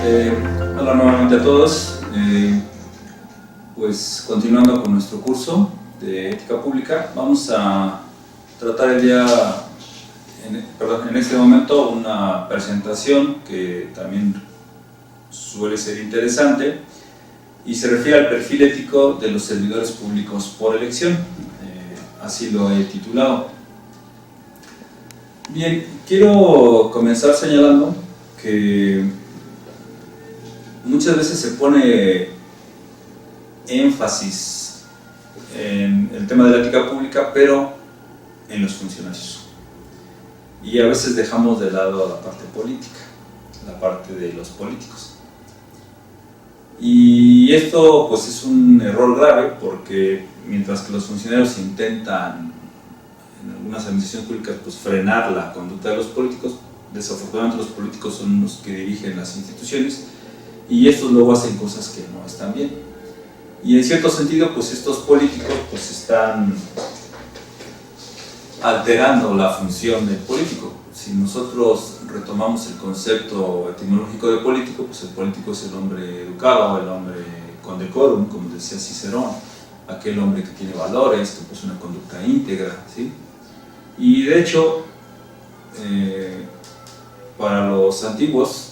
Hola nuevamente a todos. Pues continuando con nuestro curso de ética pública, vamos a tratar en este momento una presentación que también suele ser interesante y se refiere al perfil ético de los servidores públicos por elección. Así lo he titulado. Bien, quiero comenzar señalando que muchas veces se pone énfasis en el tema de la ética pública, pero en los funcionarios. Y a veces dejamos de lado la parte política, la parte de los políticos. Y esto pues es un error grave, porque mientras que los funcionarios intentan en algunas administraciones públicas pues frenar la conducta de los políticos, desafortunadamente los políticos son los que dirigen las instituciones y estos luego hacen cosas que no están bien. Y en cierto sentido pues estos políticos pues están alterando la función del político. Si nosotros retomamos el concepto etimológico de político, pues el político es el hombre educado, el hombre con decorum, como decía Cicerón, aquel hombre que tiene valores, que posee una conducta íntegra, ¿sí? Y de hecho, para los antiguos,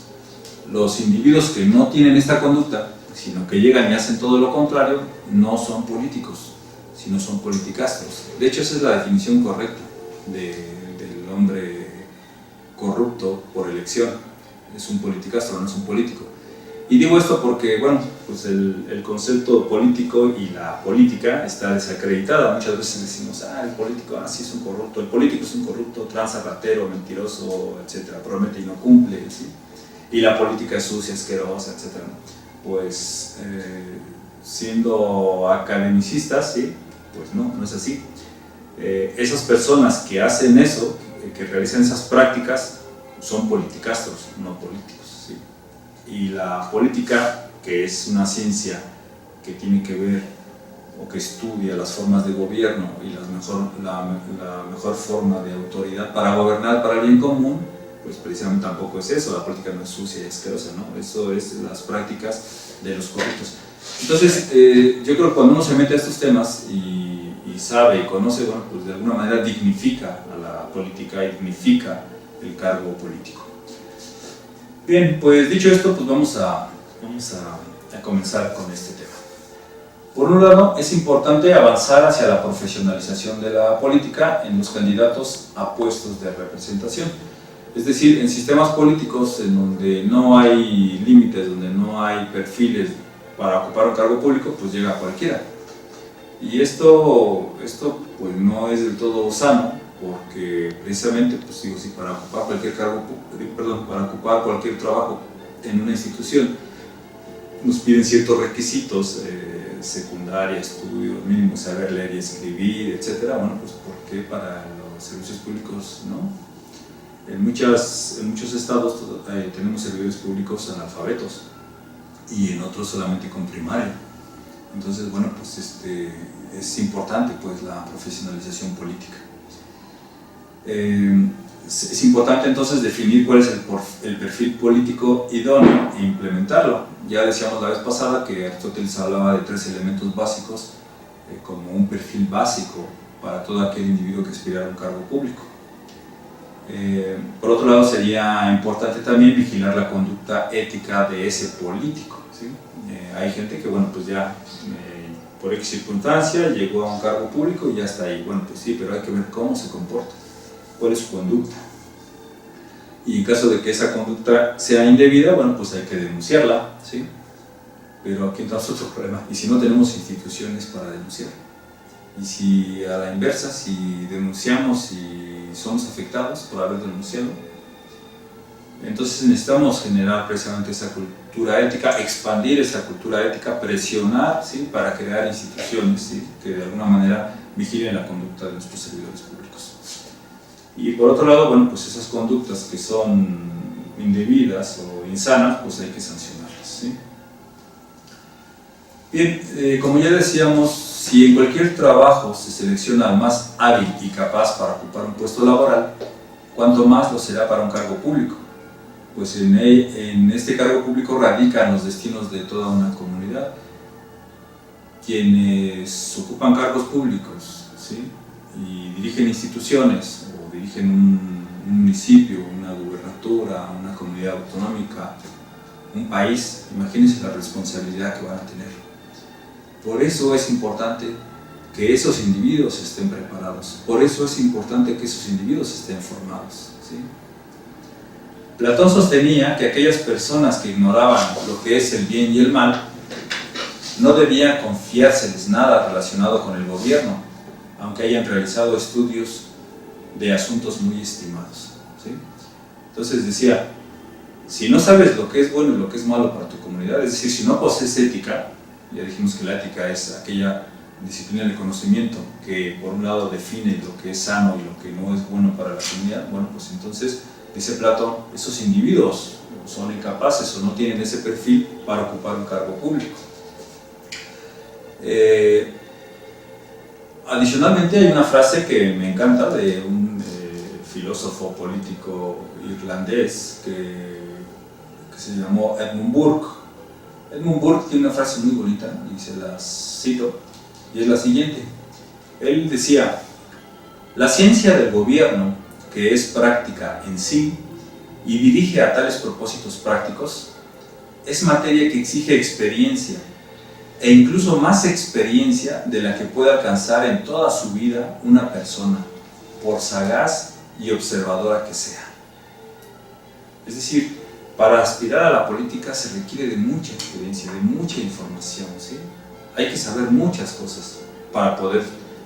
los individuos que no tienen esta conducta, sino que llegan y hacen todo lo contrario, no son políticos, sino son politicastros. De hecho, esa es la definición correcta del hombre corrupto por elección. Es un politicastro, no es un político. Y digo esto porque, bueno, pues el concepto político y la política está desacreditada. Muchas veces decimos, el político, sí es un corrupto, el político es un corrupto, tranza, ratero, mentiroso, etc., promete y no cumple, ¿sí? Y la política es sucia, asquerosa, etc. Pues siendo academicistas, ¿sí? Pues no es así. Esas personas que hacen eso, que realizan esas prácticas, son politicastros, no políticos, ¿sí? Y la política, que es una ciencia que tiene que ver o que estudia las formas de gobierno y la mejor forma de autoridad para gobernar para el bien común, pues precisamente tampoco es eso. La política no es sucia y asquerosa, ¿no? Eso es las prácticas de los corruptos. Entonces, yo creo que cuando uno se mete a estos temas y sabe y conoce, bueno, pues de alguna manera dignifica a la política y dignifica el cargo político. Bien, pues dicho esto, pues vamos a comenzar con este tema. Por un lado, es importante avanzar hacia la profesionalización de la política en los candidatos a puestos de representación. Es decir, en sistemas políticos en donde no hay límites, donde no hay perfiles para ocupar un cargo público, pues llega cualquiera. Y esto pues no es del todo sano, porque precisamente, pues digo, si para ocupar cualquier trabajo en una institución nos piden ciertos requisitos, secundaria, estudios, mínimo saber leer y escribir, etc. Bueno, pues ¿por qué para los servicios públicos no? En muchos estados tenemos servidores públicos analfabetos y en otros solamente con primaria. Entonces, bueno, pues es importante pues la profesionalización política. Es importante entonces definir cuál es el perfil político idóneo e implementarlo. Ya decíamos la vez pasada que Aristóteles hablaba de 3 elementos básicos como un perfil básico para todo aquel individuo que aspirara a un cargo público. Por otro lado, sería importante también vigilar la conducta ética de ese político, ¿sí? Hay gente que, bueno, pues ya por X circunstancia llegó a un cargo público y ya está ahí. Bueno, pues sí, pero hay que ver cómo se comporta, cuál es su conducta. Y en caso de que esa conducta sea indebida, bueno, pues hay que denunciarla, ¿sí? Pero aquí entra otro problema. ¿Y si no tenemos instituciones para denunciar? Y si a la inversa, si denunciamos y somos afectados por haber denunciado, entonces necesitamos generar precisamente esa cultura ética, expandir esa cultura ética, presionar, ¿sí? Para crear instituciones, ¿sí? Que de alguna manera vigilen la conducta de nuestros servidores públicos. Y por otro lado, bueno, pues esas conductas que son indebidas o insanas, pues hay que sancionarlas, ¿sí? Bien, como ya decíamos, si en cualquier trabajo se selecciona al más hábil y capaz para ocupar un puesto laboral, cuanto más lo será para un cargo público. pues en este cargo público radican los destinos de toda una comunidad. Quienes ocupan cargos públicos, ¿sí?, y dirigen instituciones o dirigen un municipio, una gubernatura, una comunidad autonómica, un país, imagínense la responsabilidad que van a tener. Por eso es importante que esos individuos estén preparados, por eso es importante que esos individuos estén formados, ¿sí? Platón sostenía que aquellas personas que ignoraban lo que es el bien y el mal no debían confiárseles nada relacionado con el gobierno, aunque hayan realizado estudios de asuntos muy estimados, ¿sí? Entonces decía, si no sabes lo que es bueno y lo que es malo para tu comunidad, es decir, si no posees ética, ya dijimos que la ética es aquella disciplina del conocimiento que por un lado define lo que es sano y lo que no es bueno para la comunidad, bueno, pues entonces, dice Platón, esos individuos son incapaces o no tienen ese perfil para ocupar un cargo público. Adicionalmente hay una frase que me encanta de un filósofo político irlandés que se llamó Edmund Burke. Edmund Burke tiene una frase muy bonita y se la cito, y es la siguiente. Él decía: la ciencia del gobierno, que es práctica en sí y dirige a tales propósitos prácticos, es materia que exige experiencia, e incluso más experiencia de la que puede alcanzar en toda su vida una persona, por sagaz y observadora que sea. Es decir, para aspirar a la política se requiere de mucha experiencia, de mucha información, ¿sí? Hay que saber muchas cosas para poder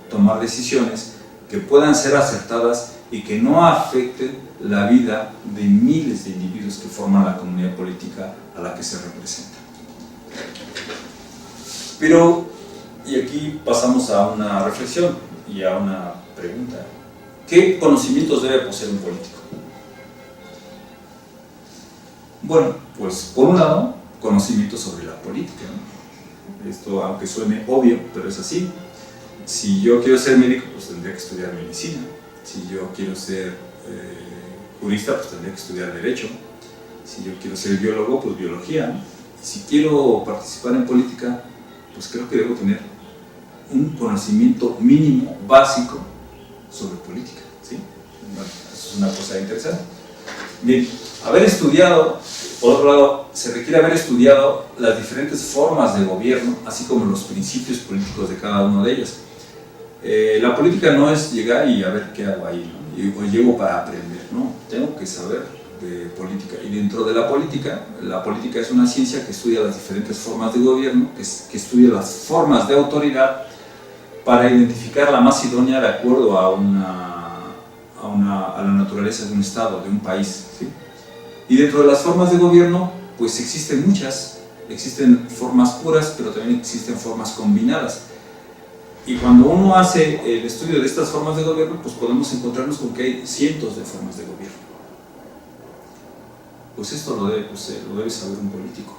tomar decisiones que puedan ser acertadas y que no afecten la vida de miles de individuos que forman la comunidad política a la que se representa. Pero, y aquí pasamos a una reflexión y a una pregunta. ¿Qué conocimientos debe poseer un político? Bueno, pues por un lado, conocimiento sobre la política, ¿no? Esto, aunque suene obvio, pero es así. Si yo quiero ser médico, pues tendré que estudiar medicina. Si yo quiero ser jurista, pues tendré que estudiar derecho. Si yo quiero ser biólogo, pues biología. Y si quiero participar en política, pues creo que debo tener un conocimiento mínimo, básico, sobre política, ¿sí? Bueno, eso es una cosa interesante. Bien, haber estudiado, por otro lado, se requiere haber estudiado las diferentes formas de gobierno, así como los principios políticos de cada una de ellas. La política no es llegar y a ver qué hago ahí, ¿no? O llego para aprender, no, tengo que saber de política. Y dentro de la política es una ciencia que estudia las diferentes formas de gobierno, que estudia las formas de autoridad para identificar la más idónea de acuerdo a la naturaleza de un estado, de un país, ¿sí? Y dentro de las formas de gobierno, pues existen muchas, existen formas puras, pero también existen formas combinadas. Y cuando uno hace el estudio de estas formas de gobierno, pues podemos encontrarnos con que hay cientos de formas de gobierno. Pues esto lo debe saber un político.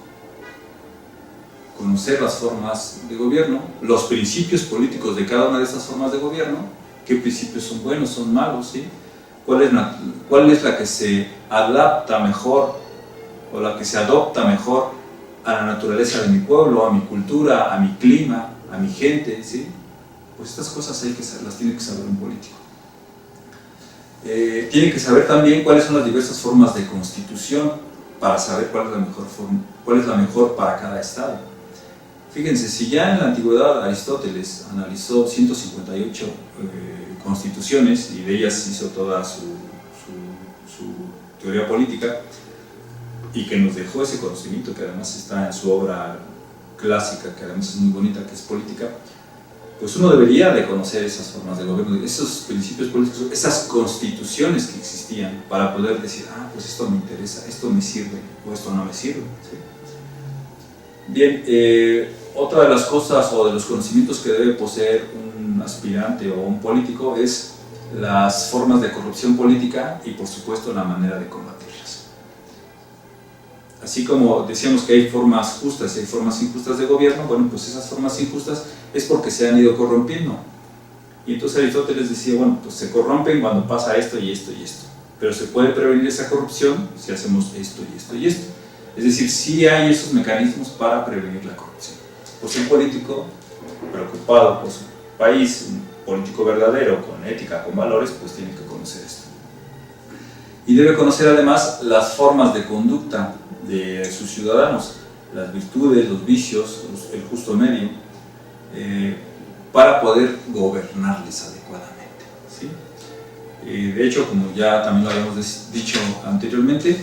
Conocer las formas de gobierno, los principios políticos de cada una de estas formas de gobierno, qué principios son buenos, son malos, ¿sí? ¿Cuál es la que se adapta mejor o la que se adopta mejor a la naturaleza de mi pueblo, a mi cultura, a mi clima, a mi gente, ¿sí? Pues estas cosas las tiene que saber un político. Tiene que saber también cuáles son las diversas formas de constitución para saber cuál es la mejor para cada estado. Fíjense, si ya en la antigüedad Aristóteles analizó 158 constituciones y de ellas hizo toda su teoría política y que nos dejó ese conocimiento que además está en su obra clásica, que además es muy bonita, que es Política, pues uno debería de conocer esas formas de gobierno, esos principios políticos, esas constituciones que existían para poder decir, pues esto me interesa, esto me sirve o esto no me sirve, ¿sí? Bien, otra de las cosas o de los conocimientos que debe poseer un aspirante o un político es las formas de corrupción política y por supuesto la manera de combatirlas. Así como decíamos que hay formas justas y hay formas injustas de gobierno, bueno, pues esas formas injustas es porque se han ido corrompiendo. Y entonces Aristóteles decía, bueno, pues se corrompen cuando pasa esto y esto y esto. pero se puede prevenir esa corrupción si hacemos esto y esto y esto. Es decir, sí hay esos mecanismos para prevenir la corrupción. Pues un político preocupado por su país, un político verdadero, con ética, con valores, pues tiene que conocer esto. Y debe conocer además las formas de conducta de sus ciudadanos, las virtudes, los vicios, el justo medio, para poder gobernarles adecuadamente, ¿sí? De hecho, como ya también lo habíamos dicho anteriormente,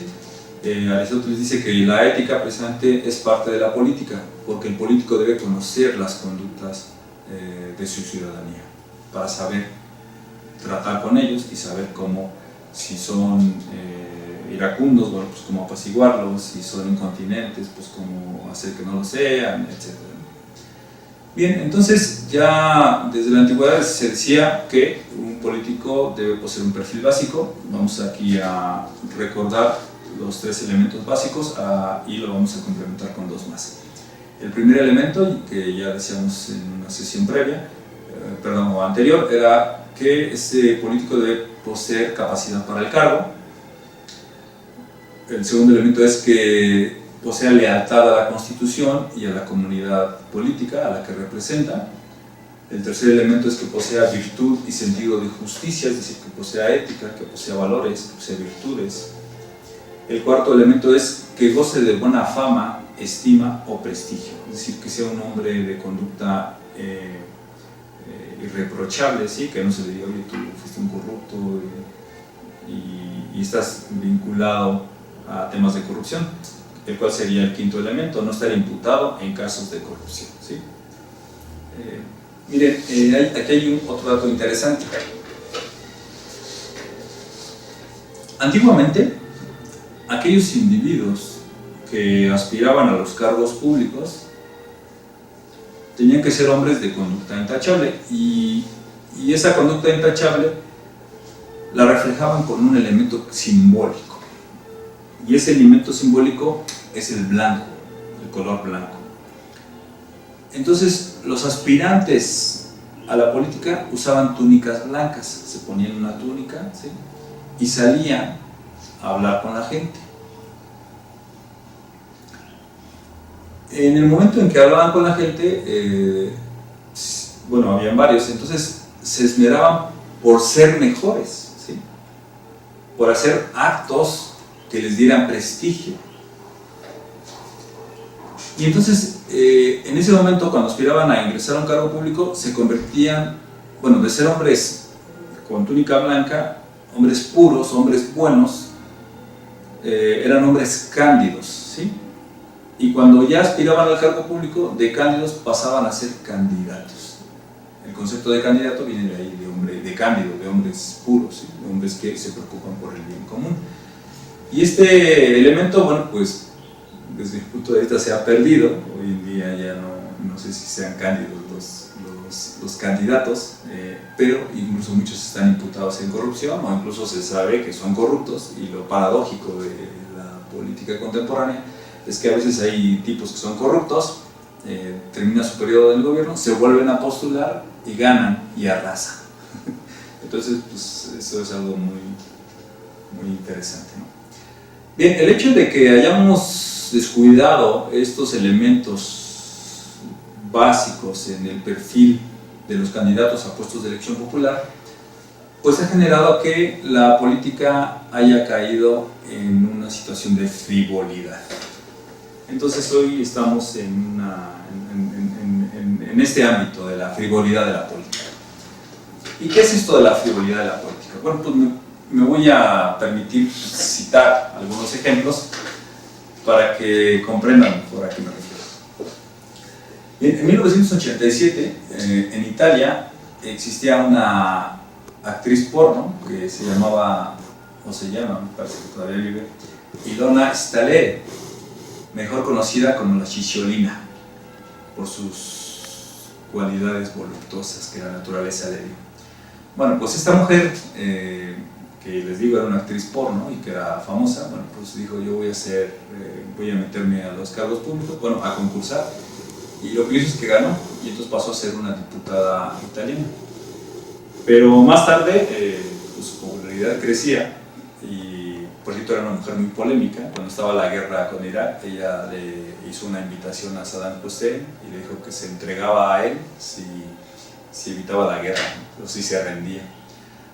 Aristóteles dice que la ética precisamente es parte de la política, porque el político debe conocer las conductas de su ciudadanía para saber tratar con ellos y saber cómo, si son iracundos, bueno, pues cómo apaciguarlos, si son incontinentes, pues cómo hacer que no lo sean, etc. Bien, entonces ya desde la antigüedad se decía que un político debe poseer un perfil básico. Vamos aquí a recordar los 3 elementos básicos y lo vamos a complementar con 2 más. El primer elemento, que ya decíamos en una sesión previa, o anterior, era que ese político debe poseer capacidad para el cargo. El segundo elemento es que posea lealtad a la Constitución y a la comunidad política a la que representa. El tercer elemento es que posea virtud y sentido de justicia, es decir, que posea ética, que posea valores, que posea virtudes. El cuarto elemento es que goce de buena fama, estima o prestigio, es decir, que sea un hombre de conducta irreprochable, ¿sí? Que no se le diga, oye, tú fuiste un corrupto y estás vinculado a temas de corrupción, el cual sería el quinto elemento, no estar imputado en casos de corrupción, ¿sí? Miren, aquí hay otro dato interesante. Antiguamente, aquellos individuos que aspiraban a los cargos públicos tenían que ser hombres de conducta intachable, y esa conducta intachable la reflejaban con un elemento simbólico, y ese elemento simbólico es el blanco, el color blanco. Entonces los aspirantes a la política usaban túnicas blancas, se ponían una túnica, ¿sí? Y salían a hablar con la gente. En el momento en que hablaban con la gente, bueno, habían varios, entonces se esmeraban por ser mejores, ¿sí? Por hacer actos que les dieran prestigio. Y entonces, en ese momento, cuando aspiraban a ingresar a un cargo público, se convertían, bueno, de ser hombres con túnica blanca, hombres puros, hombres buenos, eran hombres cándidos, ¿sí? Y cuando ya aspiraban al cargo público, de cándidos pasaban a ser candidatos. El concepto de candidato viene de ahí, de hombre, de cándido, de hombres puros, ¿sí? De hombres que se preocupan por el bien común. Y este elemento, bueno, pues desde mi punto de vista se ha perdido. Hoy en día ya no sé si sean cándidos los candidatos, pero incluso muchos están imputados en corrupción, o incluso se sabe que son corruptos. Y lo paradójico de la política contemporánea es que a veces hay tipos que son corruptos, termina su periodo del gobierno, se vuelven a postular y ganan y arrasan. Entonces, pues eso es algo muy, muy interesante, ¿no? Bien, el hecho de que hayamos descuidado estos elementos básicos en el perfil de los candidatos a puestos de elección popular, pues ha generado que la política haya caído en una situación de frivolidad. Entonces hoy estamos en este ámbito de la frivolidad de la política. ¿Y qué es esto de la frivolidad de la política? Bueno, pues me voy a permitir citar algunos ejemplos para que comprendan por a qué me refiero. En 1987, en Italia, existía una actriz porno que se llamaba, o se llama, me parece que todavía vive, Ilona Stalleri, mejor conocida como la Cicciolina, por sus cualidades voluptuosas que la naturaleza le dio. Bueno, pues esta mujer, que les digo era una actriz porno y que era famosa, bueno, pues dijo, yo voy a meterme a los cargos públicos, bueno, a concursar, y lo que hizo es que ganó, y entonces pasó a ser una diputada italiana. Pero más tarde, pues su popularidad crecía, y por cierto era una mujer muy polémica. Cuando estaba la guerra con Irak, ella le hizo una invitación a Saddam Hussein y le dijo que se entregaba a él si evitaba la guerra, ¿no? O si se rendía.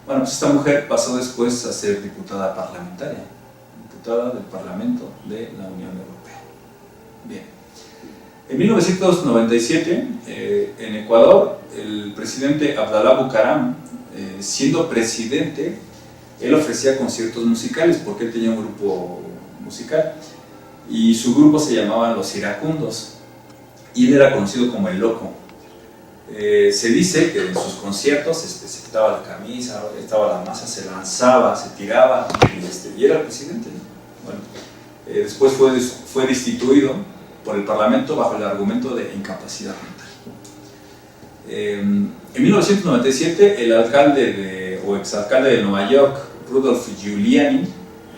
Bueno, pues esta mujer pasó después a ser diputada parlamentaria, diputada del Parlamento de la Unión Europea. Bien. En 1997, en Ecuador, el presidente Abdalá Bucaram, siendo presidente, él ofrecía conciertos musicales porque él tenía un grupo musical y su grupo se llamaba Los Iracundos y él era conocido como el Loco. Se dice que en sus conciertos se quitaba la camisa, estaba la masa, se lanzaba, se tiraba y era el presidente, ¿no? Bueno, después fue destituido por el Parlamento bajo el argumento de incapacidad mental. En 1997 el alcalde o exalcalde de Nueva York, Rudolph Giuliani,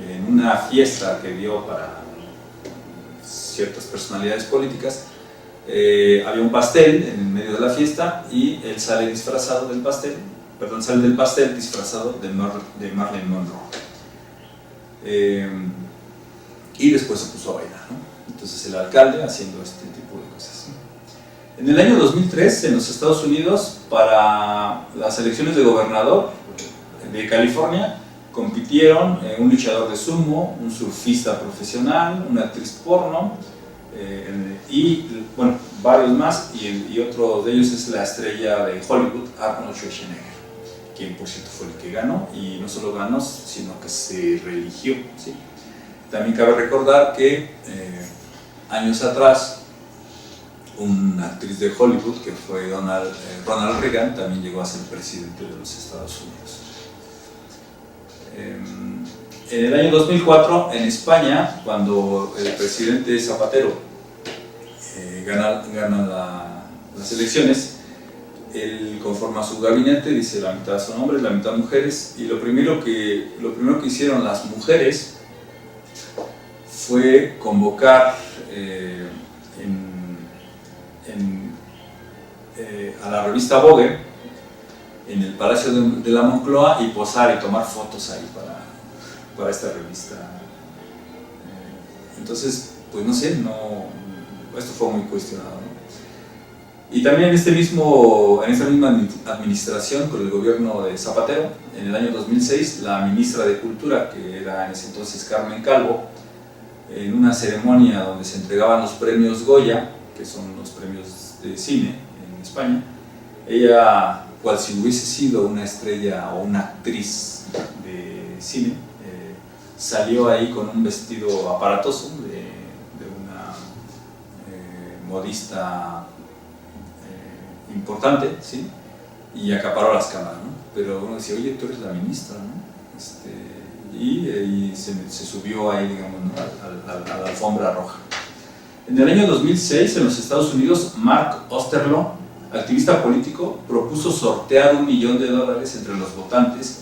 en una fiesta que dio para ciertas personalidades políticas, había un pastel en medio de la fiesta y él sale disfrazado del pastel, sale del pastel disfrazado de Marilyn Monroe. Y después se puso a bailar, ¿no? Entonces el alcalde haciendo este tipo de cosas, ¿no? En el año 2003, en los Estados Unidos, para las elecciones de gobernador de California, compitieron un luchador de sumo, un surfista profesional, una actriz porno, y bueno, varios más, y otro de ellos es la estrella de Hollywood, Arnold Schwarzenegger, quien por cierto fue el que ganó, y no solo ganó, sino que se reeligió, ¿sí? También cabe recordar que años atrás, una actriz de Hollywood, que fue Ronald Reagan, también llegó a ser presidente de los Estados Unidos. En el año 2004, en España, cuando el presidente Zapatero gana las elecciones, él conforma su gabinete, dice la mitad son hombres, la mitad mujeres, y lo primero que hicieron las mujeres fue convocar a la revista Vogue en el Palacio de la Moncloa y posar y tomar fotos ahí para esta revista. Entonces, pues no sé, esto fue muy cuestionado, ¿no? Y también en esta misma administración, con el gobierno de Zapatero, en el año 2006, la ministra de Cultura, que era en ese entonces Carmen Calvo, en una ceremonia donde se entregaban los premios Goya, que son los premios de cine en España, ella, cual si hubiese sido una estrella o una actriz de cine, salió ahí con un vestido aparatoso de una modista importante, ¿sí? Y acaparó las cámaras, ¿no? Pero uno decía, oye, tú eres la ministra, ¿no? Y se subió ahí, digamos, ¿no? a la alfombra roja. En el año 2006, en los Estados Unidos, Mark Osterloh, activista político, propuso sortear $1 millón entre los votantes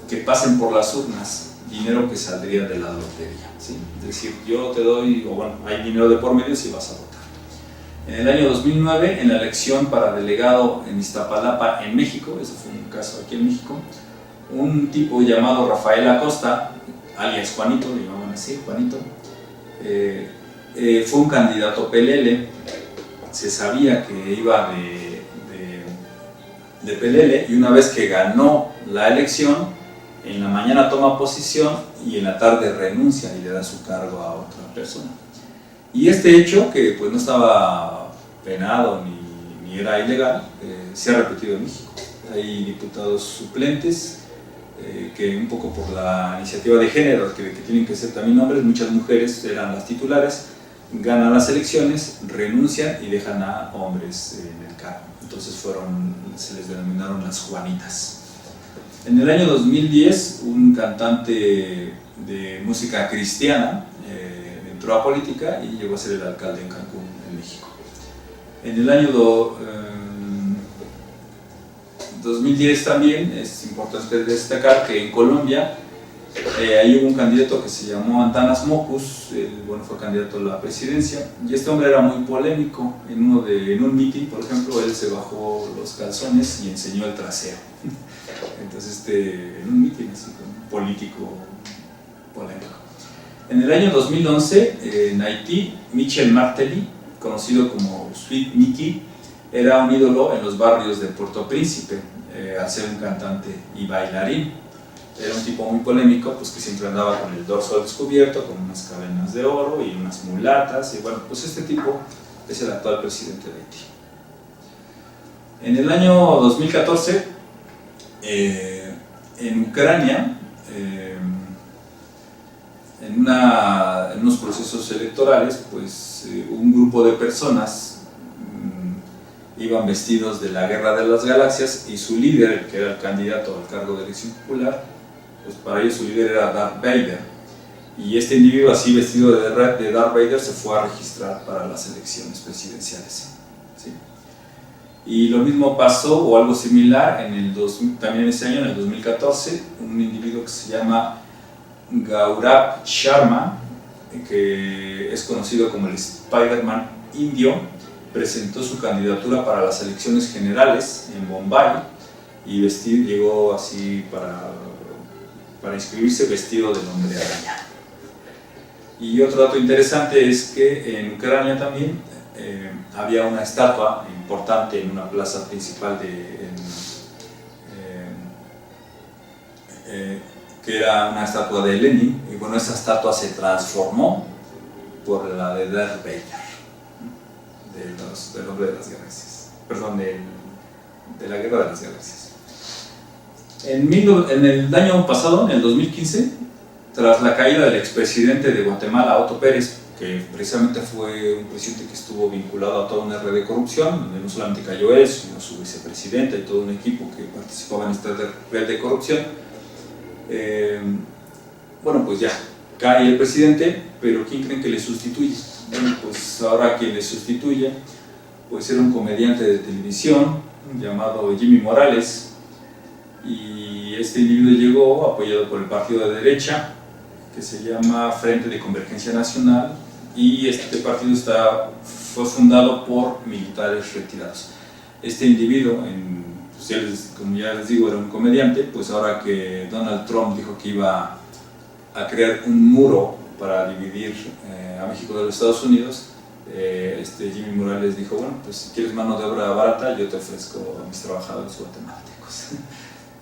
que pasen por las urnas, dinero que saldría de la lotería, ¿sí? Es decir, yo te doy, o bueno, hay dinero de por medio si vas a votar. En el año 2009, en la elección para delegado en Iztapalapa, en México, eso fue un caso aquí en México, un tipo llamado Rafael Acosta, alias Juanito, le llamaban así, Juanito, fue un candidato PLL, se sabía que iba de PLL, y una vez que ganó la elección, en la mañana toma posición y en la tarde renuncia y le da su cargo a otra persona. Y este hecho, que pues no estaba penado ni era ilegal, se ha repetido en México. Hay diputados suplentes que un poco por la iniciativa de género, que tienen que ser también hombres, muchas mujeres eran las titulares, ganan las elecciones, renuncian y dejan a hombres en el cargo. Entonces se les denominaron las Juanitas. En el año 2010, un cantante de música cristiana entró a política y llegó a ser el alcalde en Cancún, en México. En el año 2010 también es importante destacar que en Colombia ahí hubo un candidato que se llamó Antanas Mocus, fue candidato a la presidencia, y este hombre era muy polémico. En un mitin, por ejemplo, él se bajó los calzones y enseñó el trasero. Entonces, en un mitin así, con un político En el año 2011, en Haití, Michel Martelly, conocido como Sweet Mickey, era un ídolo en los barrios de Puerto Príncipe, al ser un cantante y bailarín. Era un tipo muy polémico, pues que siempre andaba con el dorso descubierto, con unas cadenas de oro y unas mulatas, y bueno, pues este tipo es el actual presidente de Haití. En el año 2014, en Ucrania, en unos procesos electorales, pues un grupo de personas iban vestidos de la Guerra de las Galaxias, y su líder, el que era el candidato al cargo de elección popular, pues para ellos su líder era Darth Vader, y este individuo así vestido de Darth Vader se fue a registrar para las elecciones presidenciales, ¿sí? Y lo mismo pasó, o algo similar, también ese año, en el 2014, un individuo que se llama Gaurav Sharma, que es conocido como el Spider-Man indio, presentó su candidatura para las elecciones generales en Bombay, y llegó así para inscribirse vestido del hombre araña. Y otro dato interesante es que en Ucrania también había una estatua importante en una plaza principal que era una estatua de Lenin, y bueno, esa estatua se transformó por la de Darth Vader, del hombre de las galaxias, perdón, de la Guerra de las Galaxias. En el año pasado, en el 2015, tras la caída del expresidente de Guatemala, Otto Pérez, que precisamente fue un presidente que estuvo vinculado a toda una red de corrupción, donde no solamente cayó él, sino su vicepresidenta y todo un equipo que participaba en esta red de corrupción, bueno, pues ya cae el presidente, pero ¿quién creen que le sustituye? Bueno, pues ahora quien le sustituye, pues era un comediante de televisión llamado Jimmy Morales, y este individuo llegó apoyado por el partido de derecha que se llama Frente de Convergencia Nacional, y este partido fue fundado por militares retirados. Este individuo, pues como ya les digo, era un comediante, pues ahora que Donald Trump dijo que iba a crear un muro para dividir a México de los Estados Unidos, Jimmy Morales dijo, bueno, pues si quieres mano de obra barata, yo te ofrezco a mis trabajadores guatemaltecos.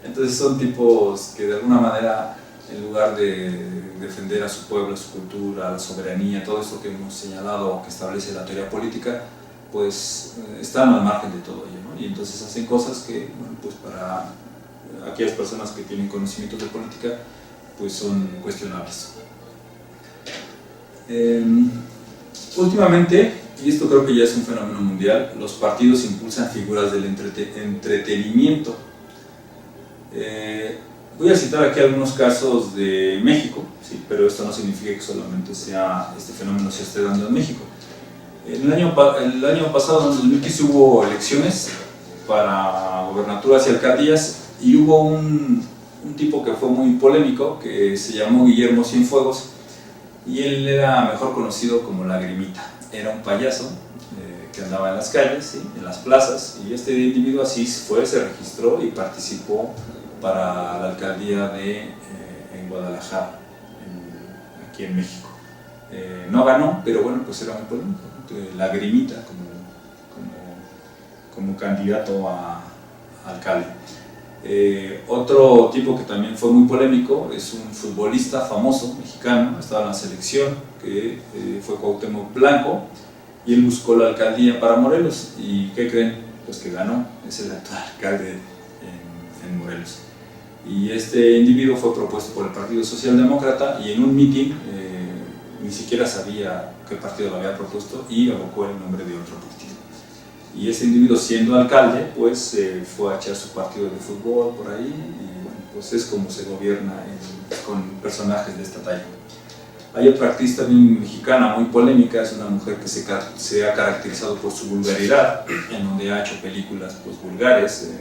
Entonces son tipos que de alguna manera, en lugar de defender a su pueblo, a su cultura, a la soberanía, todo esto que hemos señalado que establece la teoría política, pues están al margen de todo ello, ¿no? Y entonces hacen cosas que, bueno, pues para aquellas personas que tienen conocimientos de política, pues son cuestionables. Últimamente, y esto creo que ya es un fenómeno mundial, los partidos impulsan figuras del entretenimiento. Voy a citar aquí algunos casos de México, ¿sí? Pero esto no significa que solamente este fenómeno se esté dando en México. El año pasado, en 2015, hubo elecciones para gobernaturas y alcaldías, y hubo un tipo que fue muy polémico, que se llamó Guillermo Cienfuegos, y él era mejor conocido como Lagrimita. Era un payaso que andaba en las calles, ¿sí? En las plazas, y este individuo así se registró y participó para la alcaldía en Guadalajara, aquí en México. No ganó, pero bueno, pues era muy polémico, ¿no? Lagrimita como candidato a alcalde. Otro tipo que también fue muy polémico es un futbolista famoso mexicano, estaba en la selección, que fue Cuauhtémoc Blanco, y él buscó la alcaldía para Morelos, y ¿qué creen? Pues que ganó, es el actual alcalde en Morelos. Y este individuo fue propuesto por el Partido Socialdemócrata, y en un mitin ni siquiera sabía qué partido lo había propuesto, y evocó el nombre de otro partido. Y ese individuo, siendo alcalde, pues fue a echar su partido de fútbol por ahí, y bueno, pues es como se gobierna con personajes de esta talla. Hay otra artista mexicana muy polémica, es una mujer que se ha caracterizado por su vulgaridad, en donde ha hecho películas pues vulgares,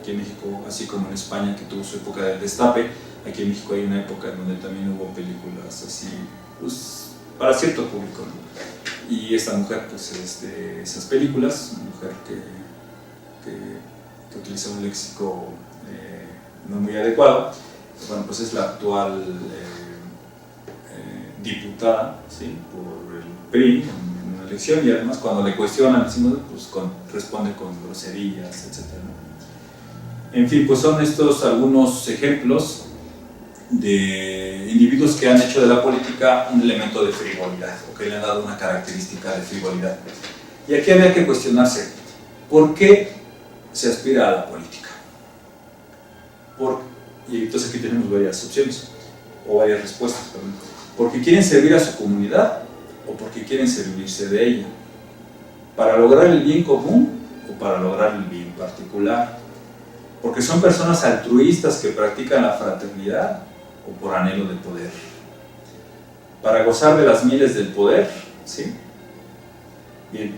aquí en México, así como en España, que tuvo su época del destape. Aquí en México hay una época en donde también hubo películas así, pues para cierto público, ¿no? Y esta mujer pues es de esas películas, una mujer que utiliza un léxico no muy adecuado. Bueno, pues es la actual diputada, ¿sí?, por el PRI en una elección, y además cuando le cuestionan, decimos, pues responde con groserías, etc., ¿no? En fin, pues son estos algunos ejemplos de individuos que han hecho de la política un elemento de frivolidad, o que le han dado una característica de frivolidad. Y aquí había que cuestionarse, ¿por qué se aspira a la política? Y entonces aquí tenemos varias opciones, o varias respuestas, perdón. ¿Porque quieren servir a su comunidad o porque quieren servirse de ella? ¿Para lograr el bien común o para lograr el bien particular? ¿Porque son personas altruistas que practican la fraternidad o por anhelo de poder? ¿Para gozar de las mieles del poder? ¿Sí? Bien,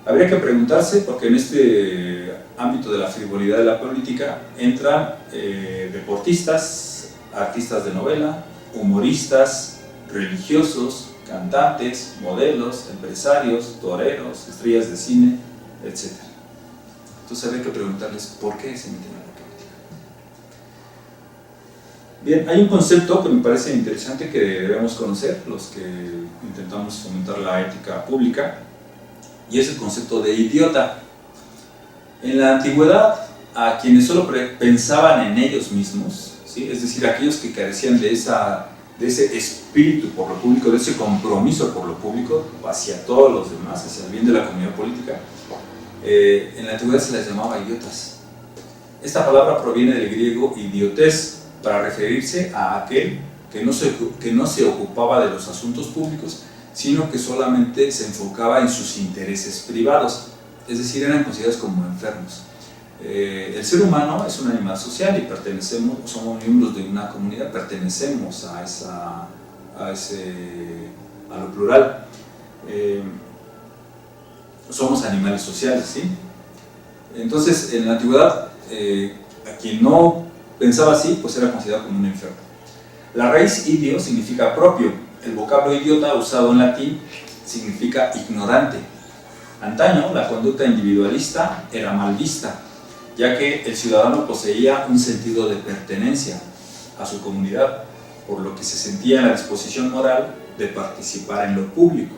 habría que preguntarse, porque en este ámbito de la frivolidad de la política entran deportistas, artistas de novela, humoristas, religiosos, cantantes, modelos, empresarios, toreros, estrellas de cine, etc. Entonces habría que preguntarles por qué se meten en la política. Bien, hay un concepto que me parece interesante que debemos conocer los que intentamos fomentar la ética pública, y es el concepto de idiota. En la antigüedad, a quienes solo pensaban en ellos mismos, ¿sí?, es decir, aquellos que carecían de ese espíritu por lo público, de ese compromiso por lo público hacia todos los demás, hacia el bien de la comunidad política, en la antigüedad se les llamaba idiotas. Esta palabra proviene del griego idiotes, para referirse a aquel que no se ocupaba de los asuntos públicos, sino que solamente se enfocaba en sus intereses privados, es decir, eran considerados como enfermos. El ser humano es un animal social y somos miembros de una comunidad, pertenecemos a lo plural. Somos animales sociales, ¿sí? Entonces, en la antigüedad, a quien no pensaba así, pues era considerado como un enfermo. La raíz idio significa propio. El vocablo idiota, usado en latín, significa ignorante. Antaño, la conducta individualista era mal vista, ya que el ciudadano poseía un sentido de pertenencia a su comunidad, por lo que se sentía en la disposición moral de participar en lo público.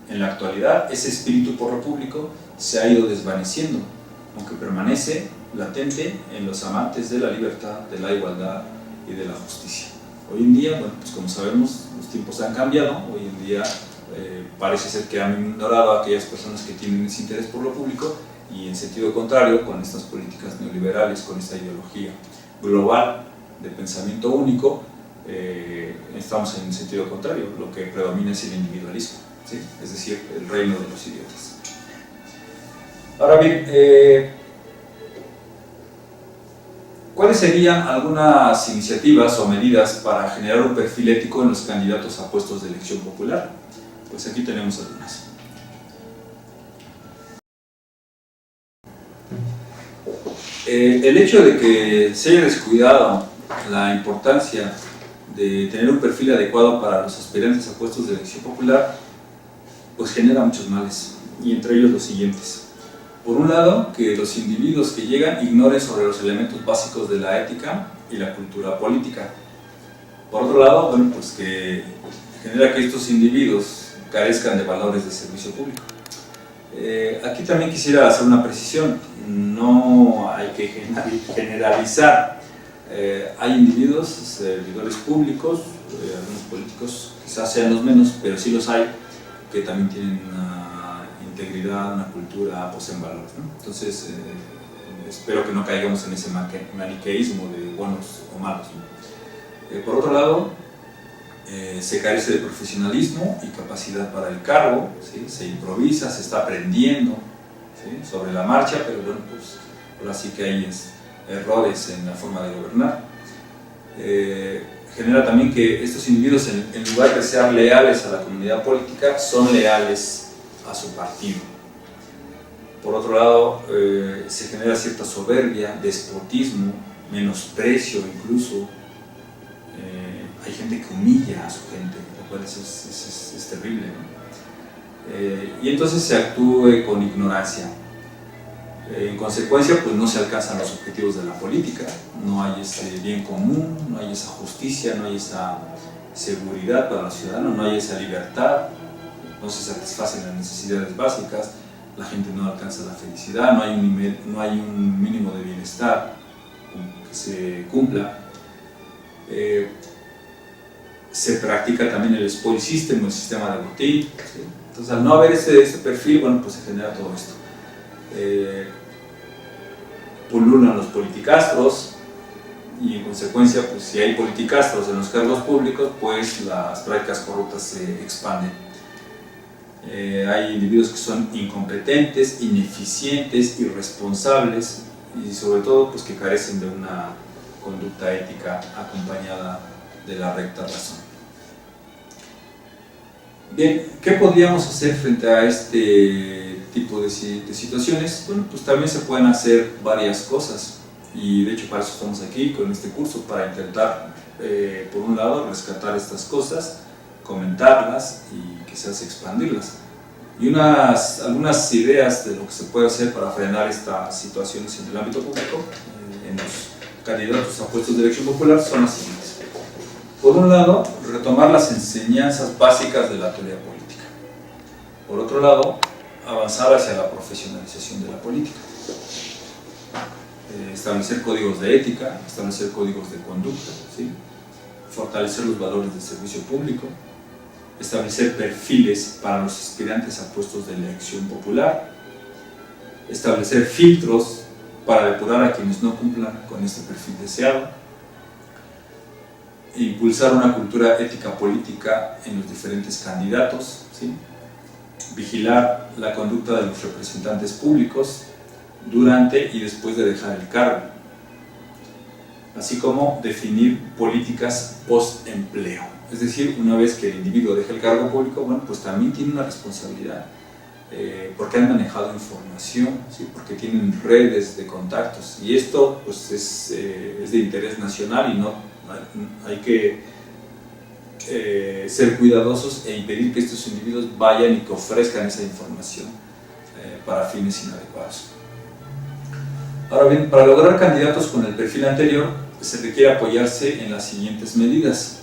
En la actualidad, ese espíritu por lo público se ha ido desvaneciendo, aunque permanece latente en los amantes de la libertad, de la igualdad y de la justicia. Hoy en día, bueno, pues como sabemos, los tiempos han cambiado. Hoy en día parece ser que han ignorado a aquellas personas que tienen ese interés por lo público, y en sentido contrario, con estas políticas neoliberales, con esta ideología global de pensamiento único, estamos en el sentido contrario. Lo que predomina es el individualismo, ¿sí?, es decir, el reino de los idiotas. Ahora bien, ¿cuáles serían algunas iniciativas o medidas para generar un perfil ético en los candidatos a puestos de elección popular? Pues aquí tenemos algunas. El hecho de que se haya descuidado la importancia de tener un perfil adecuado para los aspirantes a puestos de elección popular, pues genera muchos males, y entre ellos los siguientes. Por un lado, que los individuos que llegan ignoren sobre los elementos básicos de la ética y la cultura política. Por otro lado, bueno, pues que genera que estos individuos carezcan de valores de servicio público. Aquí también quisiera hacer una precisión. No hay que generalizar. Hay individuos, servidores públicos, algunos políticos quizás sean los menos, pero sí los hay, que también tienen una integridad, una cultura, poseen valores, ¿no? Entonces, espero que no caigamos en ese maniqueísmo de buenos o malos, ¿no? Por otro lado, se carece de profesionalismo y capacidad para el cargo, ¿sí? Se improvisa, se está aprendiendo, ¿sí?, sobre la marcha, pero bueno, pues ahora sí que hay errores en la forma de gobernar. Genera también que estos individuos, en lugar de ser leales a la comunidad política, son leales a su partido. Por otro lado, se genera cierta soberbia, despotismo, menosprecio incluso. Hay gente que humilla a su gente, lo cual es terrible, ¿no? Y entonces se actúe con ignorancia. En consecuencia, pues no se alcanzan los objetivos de la política, no hay ese bien común, no hay esa justicia, no hay esa seguridad para los ciudadanos, no hay esa libertad, no se satisfacen las necesidades básicas, la gente no alcanza la felicidad, no hay un mínimo de bienestar que se cumpla. Se practica también el spoil system, el sistema de botín, ¿sí? Entonces, al no haber ese perfil, bueno, pues se genera todo esto. Pululan los politicastros, y en consecuencia, pues si hay politicastros en los cargos públicos, pues las prácticas corruptas se expanden. Hay individuos que son incompetentes, ineficientes, irresponsables y sobre todo pues que carecen de una conducta ética acompañada de la recta razón. Bien, ¿qué podríamos hacer frente a este tipo de situaciones? Bueno, pues también se pueden hacer varias cosas. Y de hecho para eso estamos aquí con este curso, para intentar, por un lado, rescatar estas cosas, comentarlas y quizás expandirlas. Y algunas ideas de lo que se puede hacer para frenar estas situaciones en el ámbito público, en los candidatos a puestos de elección popular, son las siguientes. Por un lado, retomar las enseñanzas básicas de la teoría política. Por otro lado, avanzar hacia la profesionalización de la política. Establecer códigos de ética, establecer códigos de conducta, ¿sí? Fortalecer los valores del servicio público, establecer perfiles para los aspirantes a puestos de elección popular, establecer filtros para depurar a quienes no cumplan con este perfil deseado, impulsar una cultura ética política en los diferentes candidatos, ¿sí? Vigilar la conducta de los representantes públicos durante y después de dejar el cargo, así como definir políticas post-empleo. Es decir, una vez que el individuo deja el cargo público, bueno, pues también tiene una responsabilidad, porque han manejado información, ¿sí? Porque tienen redes de contactos, y esto pues es de interés nacional y no hay que ser cuidadosos e impedir que estos individuos vayan y que ofrezcan esa información para fines inadecuados. Ahora bien, para lograr candidatos con el perfil anterior se requiere apoyarse en las siguientes medidas.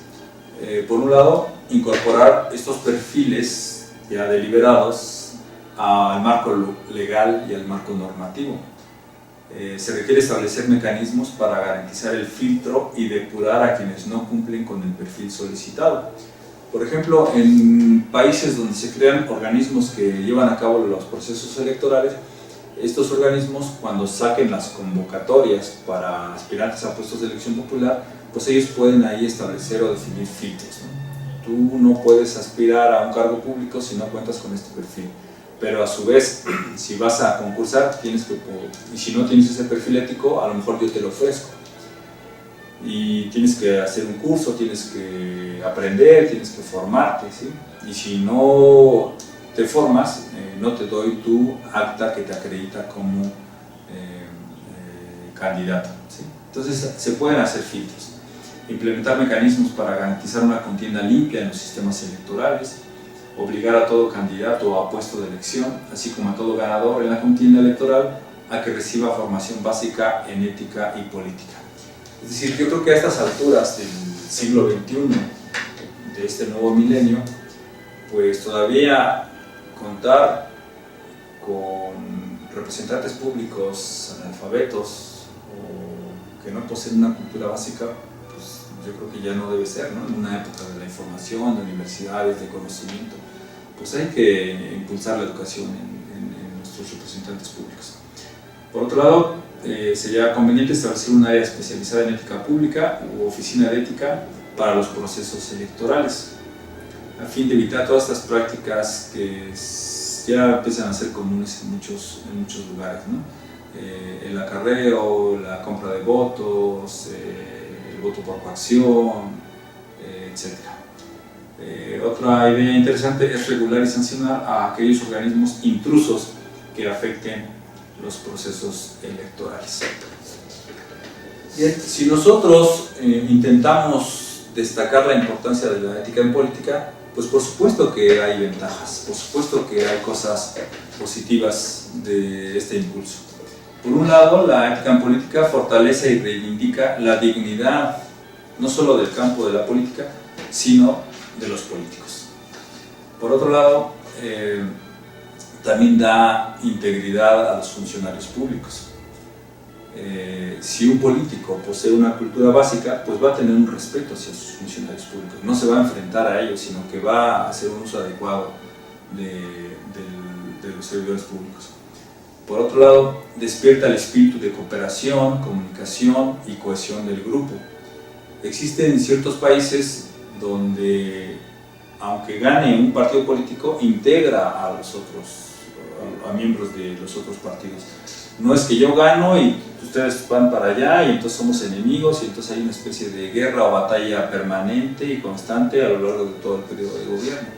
Por un lado, incorporar estos perfiles ya deliberados al marco legal y al marco normativo. Se requiere establecer mecanismos para garantizar el filtro y depurar a quienes no cumplen con el perfil solicitado. Por ejemplo, en países donde se crean organismos que llevan a cabo los procesos electorales, estos organismos, cuando saquen las convocatorias para aspirantes a puestos de elección popular, pues ellos pueden ahí establecer o definir filtros, ¿no? Tú no puedes aspirar a un cargo público si no cuentas con este perfil, pero a su vez, si vas a concursar, y si no tienes ese perfil ético, a lo mejor yo te lo ofrezco. Y tienes que hacer un curso, tienes que aprender, tienes que formarte, ¿sí? Y si no te formas, no te doy tu acta que te acredita como candidato, ¿sí? Entonces se pueden hacer filtros, implementar mecanismos para garantizar una contienda limpia en los sistemas electorales, obligar a todo candidato a puesto de elección, así como a todo ganador en la contienda electoral, a que reciba formación básica en ética y política. Es decir, yo creo que a estas alturas del siglo XXI, de este nuevo milenio, pues todavía contar con representantes públicos analfabetos o que no poseen una cultura básica, pues yo creo que ya no debe ser, ¿no? En una época de la información, de universidades, de conocimiento, pues hay que impulsar la educación en nuestros representantes públicos. Por otro lado, sería conveniente establecer un área especializada en ética pública u oficina de ética para los procesos electorales, a fin de evitar todas estas prácticas que ya empiezan a ser comunes en muchos lugares, ¿no? El acarreo, la compra de votos, el voto por coacción, etc. Otra idea interesante es regular y sancionar a aquellos organismos intrusos que afecten los procesos electorales. Bien, si nosotros intentamos destacar la importancia de la ética en política, pues por supuesto que hay ventajas, por supuesto que hay cosas positivas de este impulso. Por un lado, la ética en política fortalece y reivindica la dignidad, no solo del campo de la política, sino de los políticos. Por otro lado, también da integridad a los funcionarios públicos. Si un político posee una cultura básica, pues va a tener un respeto hacia sus funcionarios públicos, no se va a enfrentar a ellos, sino que va a hacer un uso adecuado de los servidores públicos. Por otro lado, despierta el espíritu de cooperación, comunicación y cohesión del grupo. Existen ciertos países donde, aunque gane un partido político, integra a los otros, a miembros de los otros partidos. No es que yo gano y ustedes van para allá y entonces somos enemigos y entonces hay una especie de guerra o batalla permanente y constante a lo largo de todo el periodo de gobierno.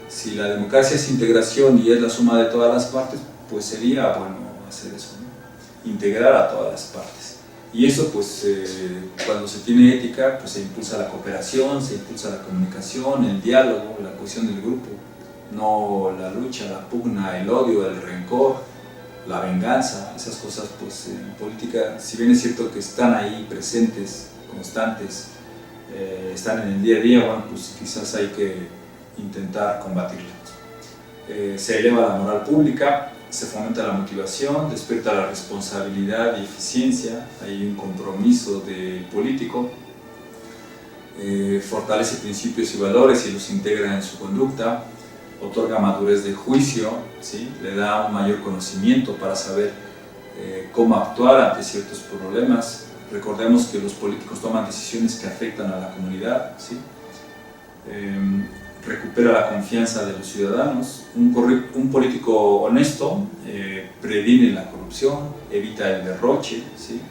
Si la democracia es integración y es la suma de todas las partes, pues sería bueno hacer eso, ¿no? Integrar a todas las partes. Y eso, pues, cuando se tiene ética, pues se impulsa la cooperación, se impulsa la comunicación, el diálogo, la cohesión del grupo, no la lucha, la pugna, el odio, el rencor, la venganza. Esas cosas, pues, en política, si bien es cierto que están ahí presentes, constantes, están en el día a día, bueno, pues quizás hay que intentar combatirlas. Se eleva la moral pública, se fomenta la motivación, despierta la responsabilidad y eficiencia, hay un compromiso del político, fortalece principios y valores y los integra en su conducta, otorga madurez de juicio, ¿sí? Le da un mayor conocimiento para saber cómo actuar ante ciertos problemas. Recordemos que los políticos toman decisiones que afectan a la comunidad, ¿sí? Recupera la confianza de los ciudadanos. Un político honesto previene la corrupción, evita el derroche, ¿sí?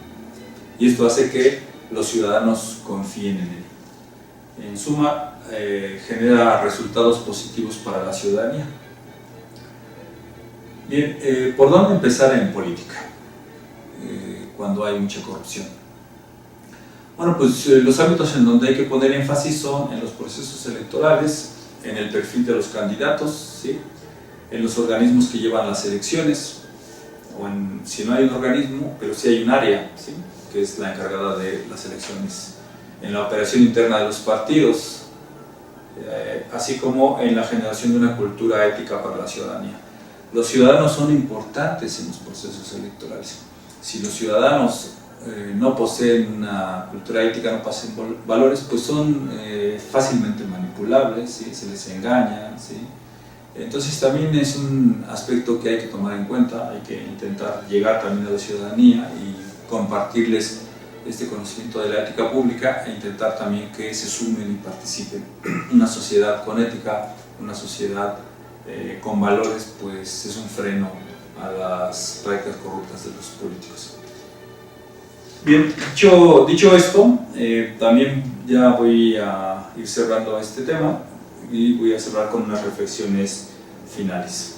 Y esto hace que los ciudadanos confíen en él. En suma, genera resultados positivos para la ciudadanía. Bien, ¿por dónde empezar en política cuando hay mucha corrupción? Bueno, pues los ámbitos en donde hay que poner énfasis son en los procesos electorales, en el perfil de los candidatos, ¿sí? En los organismos que llevan las elecciones, o si no hay un organismo, pero sí hay un área, ¿sí? Que es la encargada de las elecciones, en la operación interna de los partidos, así como en la generación de una cultura ética para la ciudadanía. Los ciudadanos son importantes en los procesos electorales. Si los ciudadanos no poseen una cultura ética, no poseen valores, pues son fácilmente manipulables, ¿sí? Se les engaña, ¿sí? Entonces también es un aspecto que hay que tomar en cuenta, hay que intentar llegar también a la ciudadanía y compartirles este conocimiento de la ética pública e intentar también que se sumen y participen. Una sociedad con ética, una sociedad con valores, pues es un freno a las prácticas corruptas de los políticos. Bien, dicho esto, también ya voy a ir cerrando este tema y voy a cerrar con unas reflexiones finales.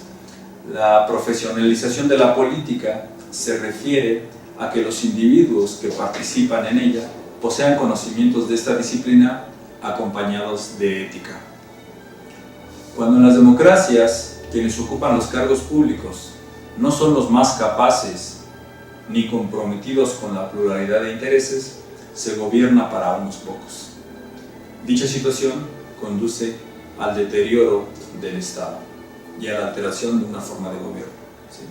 La profesionalización de la política se refiere a que los individuos que participan en ella posean conocimientos de esta disciplina acompañados de ética. Cuando en las democracias quienes ocupan los cargos públicos no son los más capaces ni comprometidos con la pluralidad de intereses, se gobierna para unos pocos. Dicha situación conduce al deterioro del Estado y a la alteración de una forma de gobierno, ¿sí?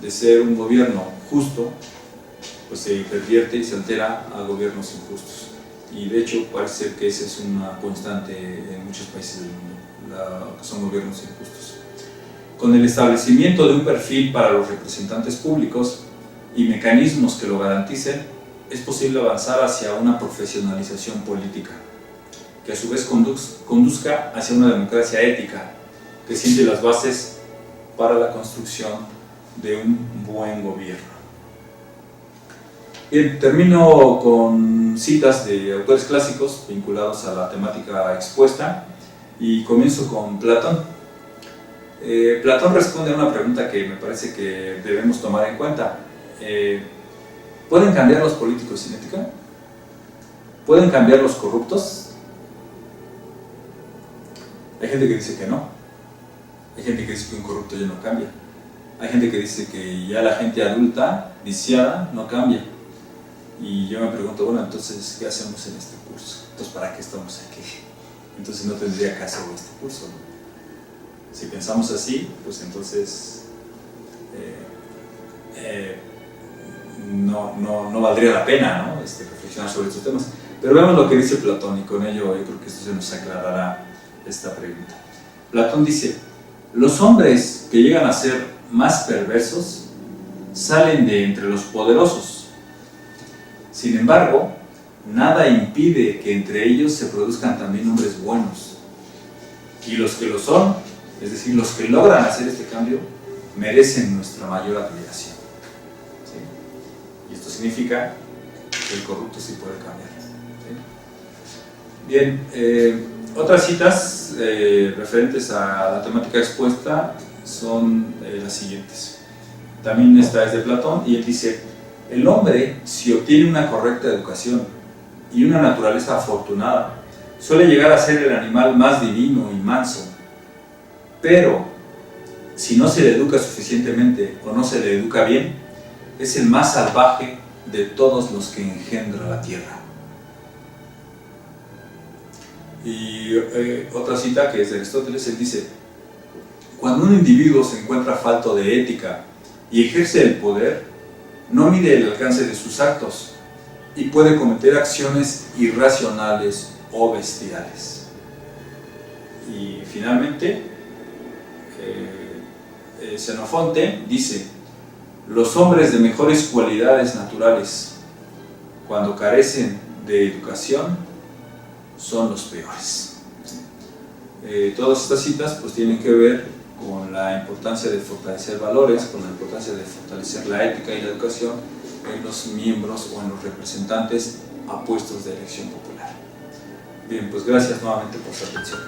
De ser un gobierno justo, pues se pervierte y se altera a gobiernos injustos. Y de hecho parece ser que esa es una constante en muchos países del mundo, que son gobiernos injustos. Con el establecimiento de un perfil para los representantes públicos y mecanismos que lo garanticen, es posible avanzar hacia una profesionalización política, que a su vez conduzca hacia una democracia ética, que siente las bases para la construcción de un buen gobierno. Bien, termino con citas de autores clásicos vinculados a la temática expuesta y comienzo con Platón. Platón responde a una pregunta que me parece que debemos tomar en cuenta. ¿Pueden cambiar los políticos sin ética? ¿Pueden cambiar los corruptos? Hay gente que dice que no. Hay gente que dice que un corrupto ya no cambia. Hay gente que dice que ya la gente adulta, viciada, no cambia. Y yo me pregunto, bueno, entonces, ¿qué hacemos en este curso? Entonces, ¿para qué estamos aquí? entonces no tendría caso este curso, ¿no? Si pensamos así, pues entonces no valdría la pena, ¿no? Reflexionar sobre estos temas. Pero veamos lo que dice Platón, y con ello yo creo que esto se nos aclarará esta pregunta. Platón dice: los hombres que llegan a ser más perversos salen de entre los poderosos. Sin embargo, nada impide que entre ellos se produzcan también hombres buenos. Y los que lo son, es decir, los que logran hacer este cambio, merecen nuestra mayor admiración. ¿Sí? Y esto significa que el corrupto sí puede cambiar. ¿Sí? Bien, otras citas referentes a la temática expuesta son las siguientes. También esta es de Platón, y él dice: el hombre, si obtiene una correcta educación y una naturaleza afortunada, suele llegar a ser el animal más divino y manso. Pero, si no se le educa suficientemente o no se le educa bien, es el más salvaje de todos los que engendra la tierra. Y otra cita que es de Aristóteles, él dice: cuando un individuo se encuentra falto de ética y ejerce el poder, no mide el alcance de sus actos y puede cometer acciones irracionales o bestiales. Y finalmente, Xenofonte dice: los hombres de mejores cualidades naturales, cuando carecen de educación, son los peores. Todas estas citas pues tienen que ver con la importancia de fortalecer valores, con la importancia de fortalecer la ética y la educación en los miembros o en los representantes a puestos de elección popular. Bien, pues gracias nuevamente por su atención.